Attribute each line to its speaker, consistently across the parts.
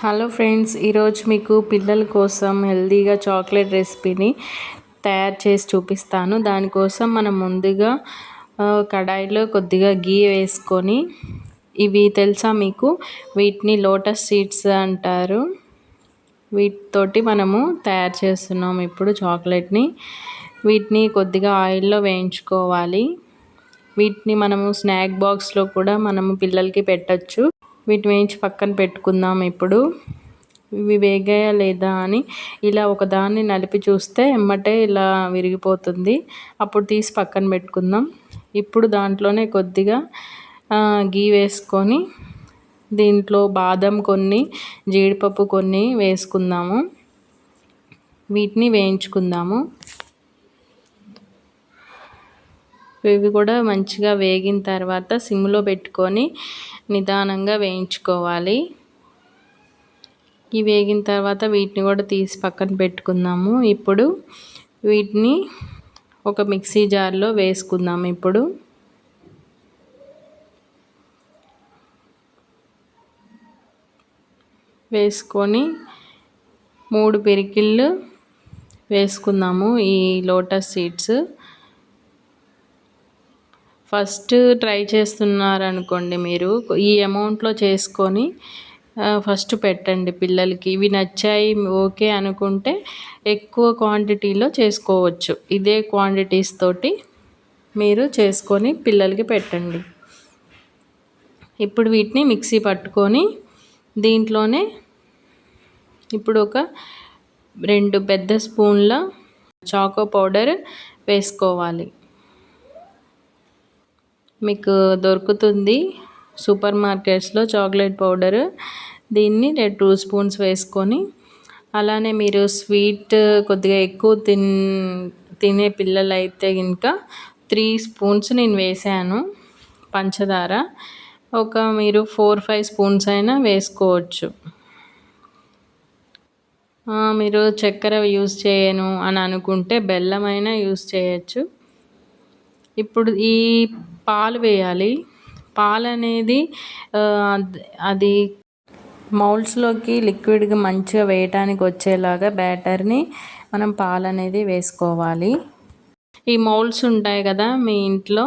Speaker 1: Hello friends, ఈరోజు మీకు పిల్లల కోసం హెల్తీగా చాక్లెట్ రెసిపీని తయారు చేసి చూపిస్తాను. దానికోసం మనం ముందుగా కడాయిలో కొద్దిగా గీ వేసుకొని, ఇవి తెలుసా మీకు, వీటిని లోటస్ సీడ్స్ అంటారు. వీటితోటి మనము తయారు చేస్తున్నాము ఇప్పుడు చాక్లెట్ని. వీటిని కొద్దిగా ఆయిల్లో వేయించుకోవాలి. వీటిని మనము స్నాక్ బాక్స్లో కూడా మనము పిల్లలకి పెట్టచ్చు. వీటిని వేయించి పక్కన పెట్టుకుందాం. ఇప్పుడు ఇవి వేగాయా లేదా అని ఇలా ఒకదాన్ని నలిపి చూస్తే ఎమ్మటే ఇలా విరిగిపోతుంది. అప్పుడు తీసి పక్కన పెట్టుకుందాం. ఇప్పుడు దాంట్లోనే కొద్దిగా గీ వేసుకొని, దీంట్లో బాదం కొన్ని, జీడిపప్పు కొన్ని వేసుకుందాము. వీటిని వేయించుకుందాము. ఇవి కూడా మంచిగా వేగిన తర్వాత సిమ్లో పెట్టుకొని నిదానంగా వేయించుకోవాలి. ఇవి వేగిన తర్వాత వీటిని కూడా తీసి పక్కన పెట్టుకుందాము. ఇప్పుడు వీటిని ఒక మిక్సీ జార్లో వేసుకుందాము. ఇప్పుడు వేసుకొని 3 పిరికిళ్ళు వేసుకుందాము ఈ లోటస్ సీడ్స్. ఫస్ట్ ట్రై చేస్తున్నారనుకోండి, మీరు ఈ అమౌంట్లో చేసుకొని ఫస్ట్ పెట్టండి పిల్లలకి. ఇవి నచ్చాయి ఓకే అనుకుంటే ఎక్కువ క్వాంటిటీలో చేసుకోవచ్చు. ఇదే క్వాంటిటీస్ తోటి మీరు చేసుకొని పిల్లలకి పెట్టండి. ఇప్పుడు వీటిని మిక్సీ పట్టుకొని దీంట్లోనే ఇప్పుడు ఒక 2 పెద్ద స్పూన్ల చాకో పౌడర్ వేసుకోవాలి. మీకు దొరుకుతుంది సూపర్ మార్కెట్స్లో చాక్లెట్ పౌడర్. దీన్ని 2 స్పూన్స్ వేసుకొని, అలానే మీరు స్వీట్ కొద్దిగా ఎక్కువ తినే పిల్లలైతే ఇంకా 3 స్పూన్స్ నేను వేసాను పంచదార. మీరు 4-5 స్పూన్స్ అయినా వేసుకోవచ్చు. మీరు చక్కెర యూజ్ చేయను అని అనుకుంటే బెల్లం అయినా యూజ్ చేయొచ్చు. ఇప్పుడు ఈ పాలు వేయాలి. పాలు అనేది అది మౌల్డ్స్లోకి లిక్విడ్గా మంచిగా వేయటానికి వచ్చేలాగా బ్యాటర్ని మనం పాలు అనేది వేసుకోవాలి. ఈ మౌల్డ్స్ ఉంటాయి కదా మీ ఇంట్లో,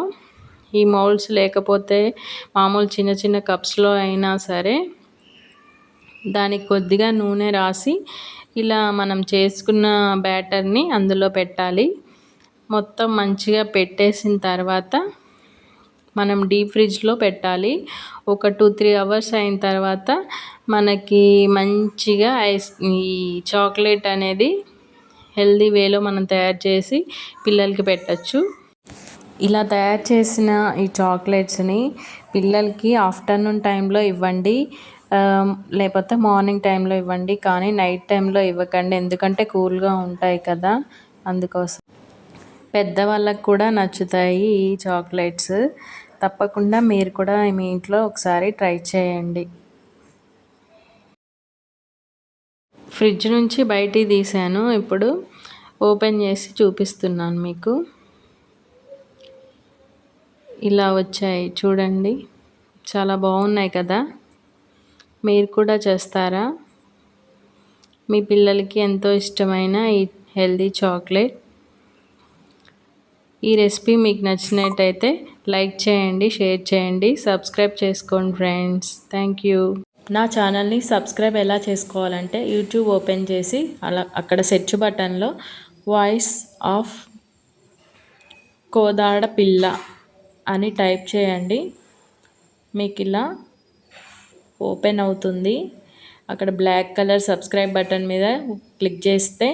Speaker 1: ఈ మౌల్డ్స్ లేకపోతే మామూలు చిన్న చిన్న కప్స్లో అయినా సరే దానికి కొద్దిగా నూనె రాసి ఇలా మనం చేసుకున్న బ్యాటర్ని అందులో పెట్టాలి. మొత్తం మంచిగా పెట్టేసిన తర్వాత మనం డీప్ ఫ్రిడ్జ్లో పెట్టాలి. ఒక 2-3 అవర్స్ అయిన తర్వాత మనకి మంచిగా ఈ చాక్లెట్ అనేది హెల్దీ వేలో మనం తయారు చేసి పిల్లలకి పెట్టచ్చు. ఇలా తయారు చేసిన ఈ చాక్లెట్స్ని పిల్లలకి ఆఫ్టర్నూన్ టైంలో ఇవ్వండి, లేకపోతే మార్నింగ్ టైంలో ఇవ్వండి. కానీ నైట్ టైంలో ఇవ్వకండి, ఎందుకంటే కూల్గా ఉంటాయి కదా, అందుకోసం. పెద్దవాళ్ళకు కూడా నచ్చుతాయి ఈ చాక్లెట్స్. తప్పకుండా మీరు కూడా మీ ఇంట్లో ఒకసారి ట్రై చేయండి. ఫ్రిడ్జ్ నుంచి బయటికి తీసాను. ఇప్పుడు ఓపెన్ చేసి చూపిస్తున్నాను మీకు. ఇలా వచ్చాయి చూడండి, చాలా బాగున్నాయి కదా. మీరు కూడా చేస్తారా? మీ పిల్లలకి ఎంతో ఇష్టమైన ఈ హెల్దీ చాక్లెట్. ఈ రెసిపీ మీకు నచ్చినట్టయితే లైక్ చేయండి, షేర్ చేయండి, సబ్స్క్రైబ్ చేసుకోండి ఫ్రెండ్స్. Thank you. నా ఛానల్ని సబ్స్క్రైబ్ ఎలా చేసుకోవాలంటే, యూట్యూబ్ ఓపెన్ చేసి అక్కడ సెర్చ్ బటన్లో వాయిస్ ఆఫ్ కోదాడ పిల్ల అని టైప్ చేయండి. మీకు ఇలా ఓపెన్ అవుతుంది. అక్కడ బ్లాక్ కలర్ సబ్స్క్రైబ్ బటన్ మీద క్లిక్ చేస్తే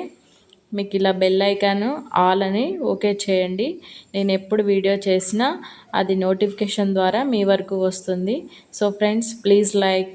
Speaker 1: మీకు ఇలా బెల్ ఐకాన్ ఆల్ అని ఓకే చేయండి. నేను ఎప్పుడు వీడియో చేసినా అది నోటిఫికేషన్ ద్వారా మీ వరకు వస్తుంది. So friends, please like,